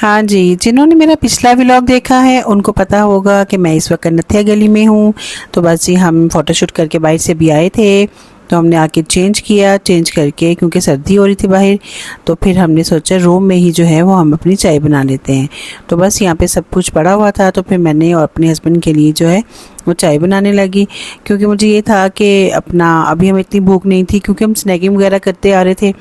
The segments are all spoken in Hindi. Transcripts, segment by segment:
हाँ जी, जिन्होंने मेरा पिछला व्लॉग देखा है उनको पता होगा कि मैं इस वक्त नथिया गली में हूँ। तो बस ही हम फ़ोटोशूट करके बाहर से भी आए थे, तो हमने आके चेंज किया। चेंज करके क्योंकि सर्दी हो रही थी बाहर, तो फिर हमने सोचा रूम में ही जो है वो हम अपनी चाय बना लेते हैं। तो बस यहाँ पे सब कुछ पड़ा हुआ था, तो फिर मैंने और अपने हस्बैंड के लिए जो है वो चाय बनाने लगी। क्योंकि मुझे ये था कि अपना अभी हमें इतनी भूख नहीं थी, क्योंकि हम स्नैकिंग वगैरह करते आ रहे थे,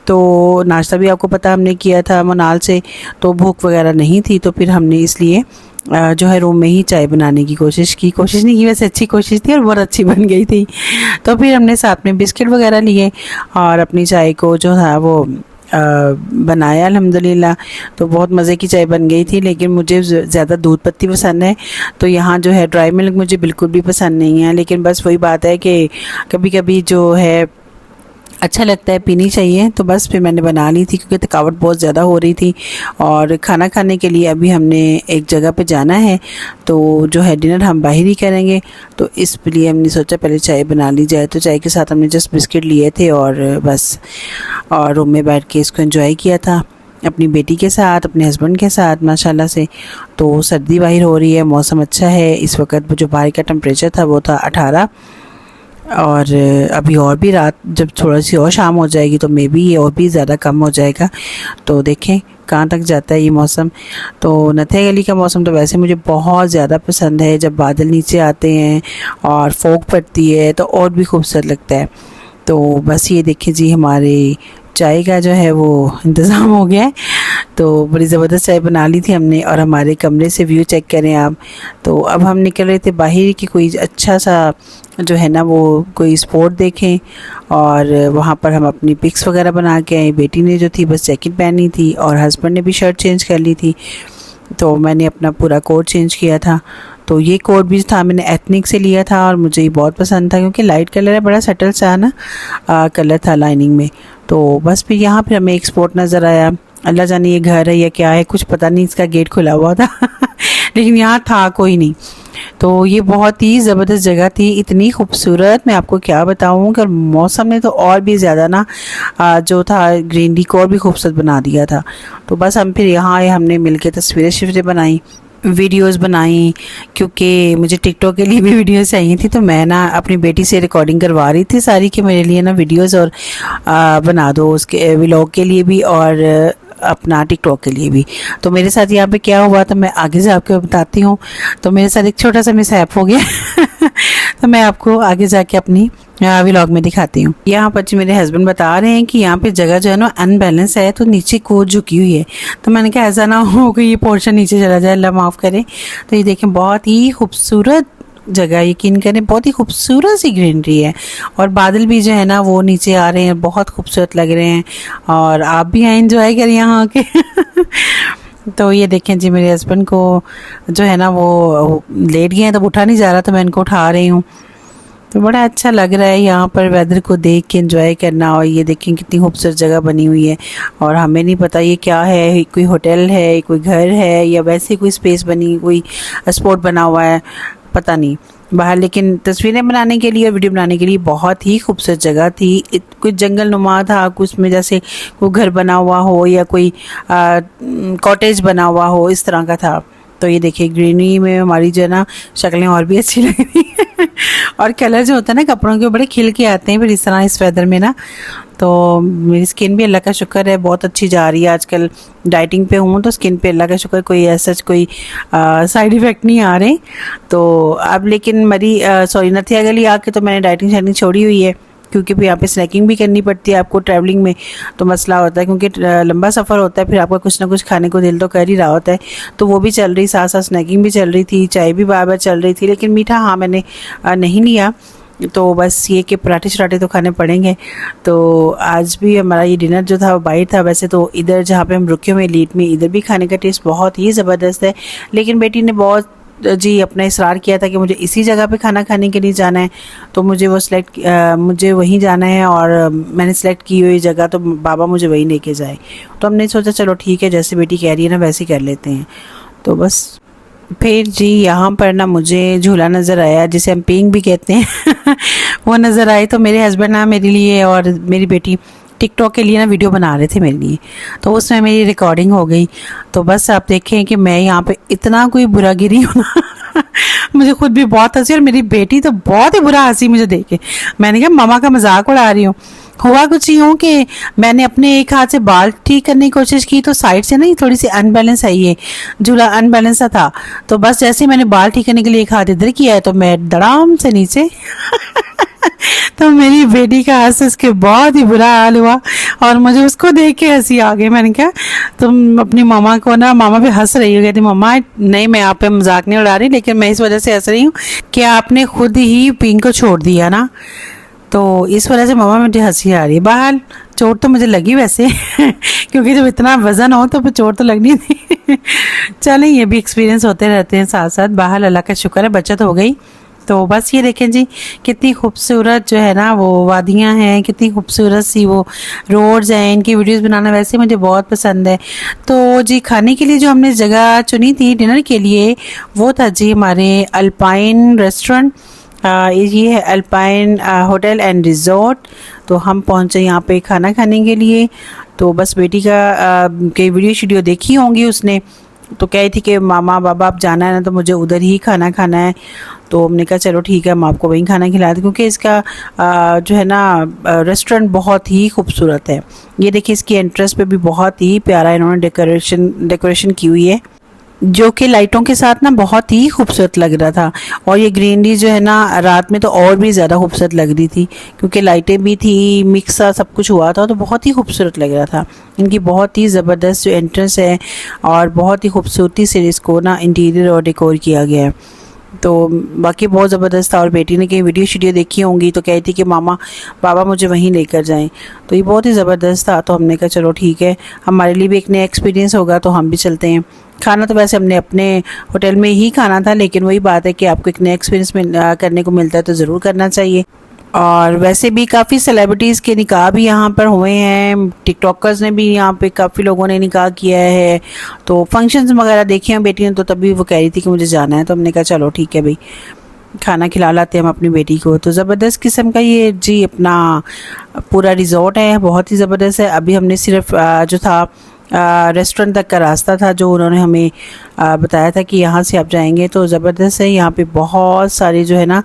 तो नाश्ता भी आपको पता हमने किया था मनाल से, तो भूख वगैरह नहीं थी। तो फिर हमने इसलिए जो है रूम में ही चाय बनाने की कोशिश नहीं की, वैसे अच्छी कोशिश थी और बहुत अच्छी बन गई थी। तो फिर हमने साथ में बिस्किट वगैरह लिए और अपनी चाय को जो था वो बनाया अल्हम्दुलिल्लाह। तो बहुत मज़े की चाय बन गई थी, लेकिन मुझे ज़्यादा दूध पत्ती पसंद है, तो यहाँ जो है ड्राई मिल्क मुझे बिल्कुल भी पसंद नहीं है। लेकिन बस वही बात है कि कभी कभी जो है अच्छा लगता है, पीनी चाहिए। तो बस फिर मैंने बना ली थी, क्योंकि थकावट बहुत ज़्यादा हो रही थी और खाना खाने के लिए अभी हमने एक जगह पे जाना है, तो जो है डिनर हम बाहर ही करेंगे। तो इसलिए हमने सोचा पहले चाय बना ली जाए। तो चाय के साथ हमने जस्ट बिस्किट लिए थे और बस और रूम में बैठ के इसको एंजॉय किया था अपनी बेटी के साथ, अपने हस्बैंड के साथ माशाल्लाह से। तो सर्दी बाहर हो रही है, मौसम अच्छा है इस वक्त। जो बाहर का टेम्परेचर था वो था 18, और अभी और भी रात जब थोड़ा सी और शाम हो जाएगी तो मे बी ये और भी ज़्यादा कम हो जाएगा। तो देखें कहाँ तक जाता है ये मौसम। तो नथिया गली का मौसम तो वैसे मुझे बहुत ज़्यादा पसंद है, जब बादल नीचे आते हैं और फोग पड़ती है तो और भी खूबसूरत लगता है। तो बस ये देखिए जी, हमारे चाय का जो है वो इंतज़ाम हो गया है। तो बड़ी ज़बरदस्त चाय बना ली थी हमने, और हमारे कमरे से व्यू चेक करें आप। तो अब हम निकल रहे थे बाहर कि कोई अच्छा सा जो है ना वो कोई स्पॉट देखें, और वहाँ पर हम अपनी पिक्स वगैरह बना के आए। बेटी ने जो थी बस जैकेट पहनी थी और हस्बैंड ने भी शर्ट चेंज कर ली थी, तो मैंने अपना पूरा कोट चेंज किया था। तो ये कोट भी था मैंने एथनिक से लिया था और मुझे ये बहुत पसंद था, क्योंकि लाइट कलर है, बड़ा सटल सा ना कलर था लाइनिंग में। तो बस फिर यहाँ पर हमें एक स्पॉट नज़र आया। अल्लाह जाने ये घर है या क्या है, कुछ पता नहीं, इसका गेट खुला हुआ था लेकिन यहाँ था कोई नहीं। तो ये बहुत ही ज़बरदस्त जगह थी, इतनी खूबसूरत, मैं आपको क्या बताऊँ कि मौसम ने तो और भी ज़्यादा ना जो था ग्रीनरी को और भी खूबसूरत बना दिया था। तो बस हम फिर यहाँ आए, हमने मिलके तस्वीरें बनाई, वीडियोस बनाई, क्योंकि मुझे टिकटॉक के लिए भी वीडियोस चाहिए थी। तो मैं ना अपनी बेटी से रिकॉर्डिंग करवा रही थी सारी, कि मेरे लिए ना वीडियोस और बना दो उसके व्लॉग के लिए भी और अपना टिकटॉक के लिए भी। तो मेरे साथ यहाँ पे क्या हुआ तो मैं आगे से आपको बताती हूँ। तो मेरे साथ एक छोटा सा मिसहैप हो गया तो मैं आपको आगे जाके अपनी व्लॉग में दिखाती हूँ। यहाँ पर जी मेरे हस्बैंड बता रहे हैं कि यहाँ पे जगह जो है ना अनबैलेंस है, तो नीचे कोच झुकी हुई है। तो मैंने कहा ऐसा ना हो कि ये पोर्शन नीचे चला जाए, अल्लाह माफ़ करे। तो ये देखें बहुत ही खूबसूरत जगह, यकीन करें बहुत ही खूबसूरत सी ग्रीनरी है, और बादल भी जो है ना वो नीचे आ रहे हैं, बहुत खूबसूरत लग रहे हैं। और आप भी यहाँ एंजॉय करें यहाँ आके तो ये देखें जी, मेरे हस्बैंड को जो है ना वो लेट गए हैं, तो उठा नहीं जा रहा, तो मैं इनको उठा रही हूँ। तो बड़ा अच्छा लग रहा है यहाँ पर वेदर को देख के एंजॉय करना। और ये देखें कितनी खूबसूरत जगह बनी हुई है, और हमें नहीं पता ये क्या है, कोई होटल है, कोई घर है, या वैसे कोई स्पेस बनी, कोई स्पॉट बना हुआ है, पता नहीं बाहर। लेकिन तस्वीरें बनाने के लिए और वीडियो बनाने के लिए बहुत ही खूबसूरत जगह थी। कुछ जंगल नुमा था, कुछ में जैसे कोई घर बना हुआ हो या कोई कॉटेज बना हुआ हो, इस तरह का था। तो ये देखिए ग्रीनरी में हमारी जो है ना शक्लें और भी अच्छी लग रही हैं और कलर जो होता है ना कपड़ों के बड़े खिल के आते हैं फिर इस तरह इस वेदर में ना। तो मेरी स्किन भी अल्लाह का शुक्र है बहुत अच्छी जा रही है। आजकल डाइटिंग पे हूँ तो स्किन पे अल्लाह का शुक्र कोई ऐसा कोई साइड इफ़ेक्ट नहीं आ रहे। तो अब लेकिन नथिया गली आके तो मैंने डाइटिंग शाइटिंग छोड़ी हुई है, क्योंकि फिर यहाँ पे स्नैकिंग भी करनी पड़ती है आपको ट्रैवलिंग में, तो मसला होता है क्योंकि लंबा सफ़र होता है, फिर आपका कुछ ना कुछ खाने को दिल तो कर ही रहा होता है। तो वो भी चल रही, साथ साथ स्नैकिंग भी चल रही थी, चाय भी बार बार चल रही थी, लेकिन मीठा हाँ मैंने नहीं लिया। तो बस ये कि पराठे शराठे तो खाने पड़ेंगे। तो आज भी हमारा ये डिनर जो था वो बाहर था। वैसे तो इधर जहाँ पे हम रुके हुए लीड में इधर भी खाने का टेस्ट बहुत ही ज़बरदस्त है, लेकिन बेटी ने बहुत जी अपना इसरार किया था कि मुझे इसी जगह पे खाना खाने के लिए जाना है, तो मुझे मुझे वहीं जाना है और मैंने सेलेक्ट की हुई जगह, तो बाबा मुझे वहीं लेके जाए। तो हमने सोचा चलो ठीक है जैसे बेटी कह रही है ना वैसे कर लेते हैं। तो बस फिर जी यहाँ पर ना मुझे झूला नज़र आया जिसे हम पिंग भी कहते हैं वो नज़र आए। तो मेरे हस्बैंड ना मेरे लिए और मेरी बेटी टिकटॉक के लिए ना वीडियो बना रहे थे मेरे लिए, तो उसमें मेरी रिकॉर्डिंग हो गई। तो बस आप देखें कि मैं यहाँ पे इतना कोई बुरा गिरी हूँ ना मुझे खुद भी बहुत हंसी, और मेरी बेटी तो बहुत ही बुरा हंसी मुझे देख के। मैंने कहा मम्मा का मजाक उड़ा रही हूँ। हुआ कुछ यूँ कि मैंने अपने एक हाथ से बाल ठीक करने की कोशिश की, तो साइड से ना थोड़ी सी अनबैलेंस है, ये झूला अनबैलेंस सा था। तो बस जैसे ही मैंने बाल ठीक करने के लिए एक हाथ इधर किया है, तो मैं धड़ाम से नीचे तो मेरी बेटी का हंस के बहुत ही बुरा हाल हुआ, और मुझे उसको देख के हंसी आ गई। मैंने कहा तुम अपनी मामा को ना, मामा भी हंस रही हो, कहती मम्मा नहीं मैं आप पे मजाक नहीं उड़ा रही, लेकिन मैं इस वजह से हंस रही हूँ कि आपने खुद ही पिंक को छोड़ दिया ना, तो इस वजह से मम्मा मुझे हंसी आ रही है। बहरहाल चोट तो मुझे लगी वैसे क्योंकि जब इतना वजन हो तो फिर चोट तो लगनी थी चलें, ये भी एक्सपीरियंस होते रहते हैं साथ साथ। बहरहाल अल्लाह का शुक्र है बचत हो गई। तो बस ये देखें जी, कितनी खूबसूरत जो है ना वो वादियाँ हैं, कितनी खूबसूरत सी वो रोड्स हैं। इनकी वीडियोस बनाना वैसे मुझे बहुत पसंद है। तो जी खाने के लिए जो हमने जगह चुनी थी डिनर के लिए, वो था जी हमारे अल्पाइन रेस्टोरेंट। ये है अल्पाइन होटल एंड रिजॉर्ट। तो हम पहुंचे यहाँ पे खाना खाने के लिए। तो बस बेटी का कई वीडियो देखी होंगी उसने, तो कह रही थी कि मामा बाबा आप जाना है ना, तो मुझे उधर ही खाना खाना है। तो हमने कहा चलो ठीक है, हम आपको वहीं खाना खिला दें, क्योंकि इसका जो है ना रेस्टोरेंट बहुत ही खूबसूरत है। ये देखिए इसकी एंट्रेंस पे भी बहुत ही प्यारा इन्होंने डेकोरेशन की हुई है, जो कि लाइटों के साथ ना बहुत ही खूबसूरत लग रहा था। और ये ग्रीनरी जो है ना रात में तो और भी ज़्यादा खूबसूरत लग रही थी, क्योंकि लाइटें भी थी, मिक्स सा सब कुछ हुआ था, तो बहुत ही खूबसूरत लग रहा था। इनकी बहुत ही ज़बरदस्त जो एंट्रेंस है, और बहुत ही खूबसूरती से इसको ना इंटीरियर और डेकोर किया गया है। तो बाकी बहुत ज़बरदस्त था। और बेटी ने कहीं वीडियो देखी होंगी, तो कहती थी कि मामा बाबा मुझे वहीं लेकर जाएं। तो ये बहुत ही ज़बरदस्त था। तो हमने कहा चलो ठीक है, हमारे लिए भी एक नया एक्सपीरियंस होगा, तो हम भी चलते हैं। खाना तो वैसे हमने अपने होटल में ही खाना था, लेकिन वही बात है कि आपको एक नया एक्सपीरियंस करने को मिलता है तो ज़रूर करना चाहिए। और वैसे भी काफ़ी सेलिब्रिटीज़ के निकाह भी यहाँ पर हुए हैं, टिकटॉकर्स ने भी यहाँ पे काफ़ी लोगों ने निकाह किया है। तो फंक्शंस वगैरह देखे हैं बेटी ने, तो तभी वो कह रही थी कि मुझे जाना है। तो हमने कहा चलो ठीक है भाई, खाना खिला लाते हैं हम अपनी बेटी को। तो ज़बरदस्त किस्म का ये जी अपना पूरा रिजॉर्ट है, बहुत ही ज़बरदस्त है। अभी हमने सिर्फ जो था रेस्टोरेंट तक का रास्ता था जो उन्होंने हमें बताया था कि यहाँ से आप जाएंगे। तो ज़बरदस्त है। यहाँ पे बहुत सारे जो है ना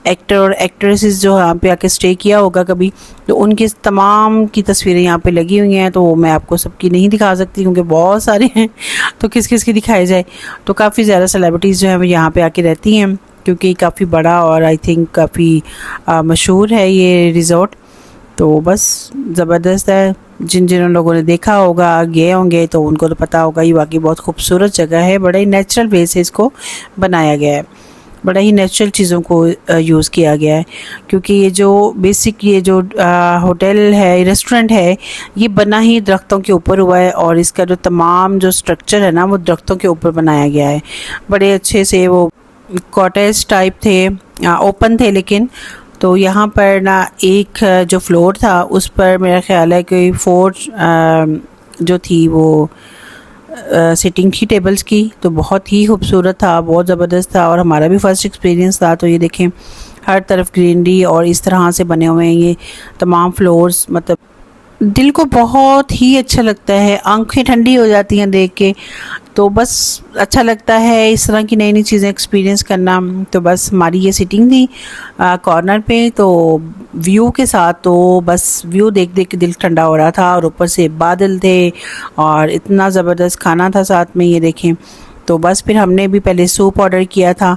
एक्टर और एक्ट्रेसेस जो यहाँ पे आके स्टे किया होगा कभी, तो उनकी तमाम की तस्वीरें यहाँ पे लगी हुई हैं। तो मैं आपको सबकी नहीं दिखा सकती क्योंकि बहुत सारे हैं, तो किस किस की दिखाई जाए। तो काफ़ी ज़्यादा सेलिब्रिटीज़ जो है वो यहाँ पे आके रहती हैं, क्योंकि काफ़ी बड़ा और आई थिंक काफ़ी मशहूर है ये रिज़ॉर्ट। तो बस ज़बरदस्त है। जिन लोगों ने देखा होगा, गए होंगे, तो उनको तो पता होगा ये वाकई बहुत खूबसूरत जगह है। बड़ा ही नेचुरल वे से इसको बनाया गया है, बड़ा ही नेचुरल चीज़ों को यूज़ किया गया है। क्योंकि ये जो बेसिक ये जो होटल है, रेस्टोरेंट है, ये बना ही दरख्तों के ऊपर हुआ है, और इसका जो तमाम जो स्ट्रक्चर है ना वो दरख्तों के ऊपर बनाया गया है। बड़े अच्छे से वो कॉटेज टाइप थे, ओपन थे, लेकिन तो यहाँ पर ना एक जो फ्लोर था उस पर मेरा ख्याल है कि 4 जो थी वो सिटिंग थी टेबल्स की। तो बहुत ही खूबसूरत था, बहुत ज़बरदस्त था, और हमारा भी फर्स्ट एक्सपीरियंस था। तो ये देखें हर तरफ ग्रीनरी और इस तरह से बने हुए हैं ये तमाम फ्लोर्स, मतलब दिल को बहुत ही अच्छा लगता है, आंखें ठंडी हो जाती हैं देख के। तो बस अच्छा लगता है इस तरह की नई नई चीज़ें एक्सपीरियंस करना। तो बस हमारी ये सिटिंग थी कॉर्नर पे, तो व्यू के साथ, तो बस व्यू देख देख के दिल ठंडा हो रहा था, और ऊपर से बादल थे, और इतना ज़बरदस्त खाना था साथ में। ये देखें, तो बस फिर हमने भी पहले सूप ऑर्डर किया था,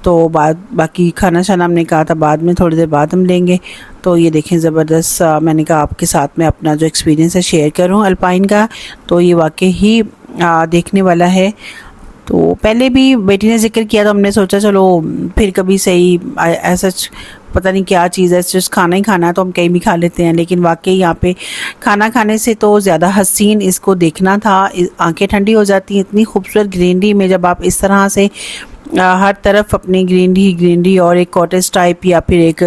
तो बाकी खाना शाना हमने कहा था बाद में, थोड़ी देर बाद हम लेंगे। तो ये देखें ज़बरदस्त, मैंने कहा आपके साथ में अपना जो एक्सपीरियंस है शेयर करूं अल्पाइन का। तो ये वाकई ही देखने वाला है। तो पहले भी बेटी ने जिक्र किया, तो हमने सोचा चलो फिर कभी सही, ऐसा पता नहीं क्या चीज़ है, सिर्फ खाना ही खाना है तो हम कहीं भी खा लेते हैं। लेकिन वाकई यहाँ पे खाना खाने से तो ज़्यादा हसीन इसको देखना था, आंखें ठंडी हो जाती हैं इतनी खूबसूरत ग्रीनरी में, जब आप इस तरह से हर तरफ अपनी ग्रीनरी और एक कॉटेज टाइप, या फिर एक,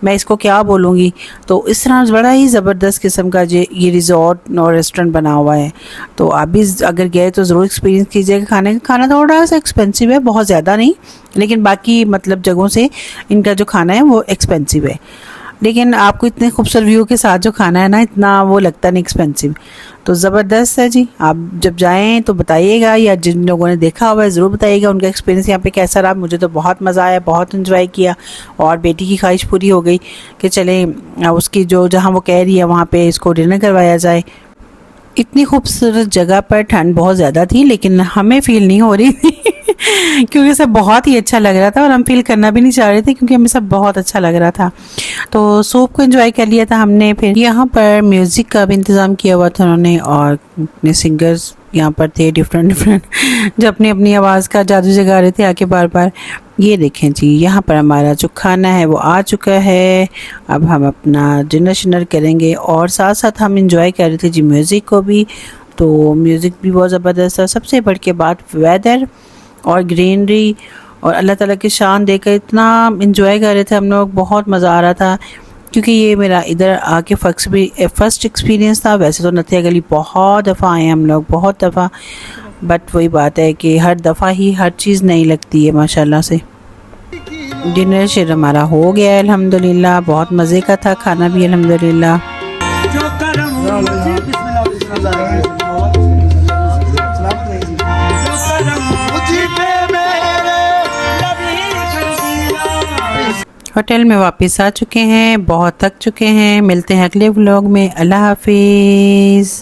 मैं इसको क्या बोलूँगी, तो इस तरह बड़ा ही ज़बरदस्त किस्म का ये रिजॉर्ट और रेस्टोरेंट बना हुआ है। तो आप भी अगर गए तो ज़रूर एक्सपीरियंस कीजिएगा। खाना थोड़ा सा एक्सपेंसिव है, बहुत ज़्यादा नहीं, लेकिन बाकी मतलब जगहों से इनका जो खाना है वो एक्सपेंसिव है। लेकिन आपको इतने खूबसूरत व्यू के साथ जो खाना है ना, इतना वो लगता नहीं एक्सपेंसिव। तो ज़बरदस्त है जी। आप जब जाएं तो बताइएगा, या जिन लोगों ने देखा हुआ है ज़रूर बताइएगा उनका एक्सपीरियंस यहाँ पे कैसा रहा। मुझे तो बहुत मज़ा आया, बहुत इन्जॉय किया, और बेटी की ख्वाहिश पूरी हो गई कि चलें उसकी जो जहाँ वो कह रही है वहाँ पे इसको डिनर करवाया जाए। इतनी खूबसूरत जगह पर ठंड बहुत ज़्यादा थी, लेकिन हमें फ़ील नहीं हो रही थी क्योंकि सब बहुत ही अच्छा लग रहा था, और हम फील करना भी नहीं चाह रहे थे क्योंकि हमें सब बहुत अच्छा लग रहा था। तो सूप को एंजॉय कर लिया था हमने। फिर यहाँ पर म्यूज़िक का भी इंतज़ाम किया हुआ था उन्होंने, और अपने सिंगर्स यहाँ पर थे डिफरेंट जो अपनी अपनी आवाज़ का जादू जगा रहे थे आके बार बार। ये देखें जी, यहाँ पर हमारा जो खाना है वो आ चुका है। अब हम अपना डिनर शिनर करेंगे, और साथ साथ हम इंजॉय कर रहे थे जी म्यूज़िक को भी। तो म्यूज़िक भी बहुत ज़बरदस्त था। सबसे बढ़ के बात वेदर और ग्रीनरी और अल्लाह ताला की शान देखकर इतना इंजॉय कर रहे थे हम लोग, बहुत मज़ा आ रहा था। क्योंकि ये मेरा इधर आके फर्स्ट एक्सपीरियंस था। वैसे तो नथिया गली बहुत दफ़ा आए हम लोग, बहुत दफ़ा, बट वही बात है कि हर दफ़ा ही हर चीज़ नहीं लगती है माशाल्लाह से। डिनर शेर हमारा हो गया है अल्हम्दुलिल्लाह, बहुत मज़े का था खाना भी अल्हम्दुलिल्लाह। होटल में वापस आ चुके हैं, बहुत थक चुके हैं। मिलते हैं अगले व्लॉग में। अल्लाह हाफिज़।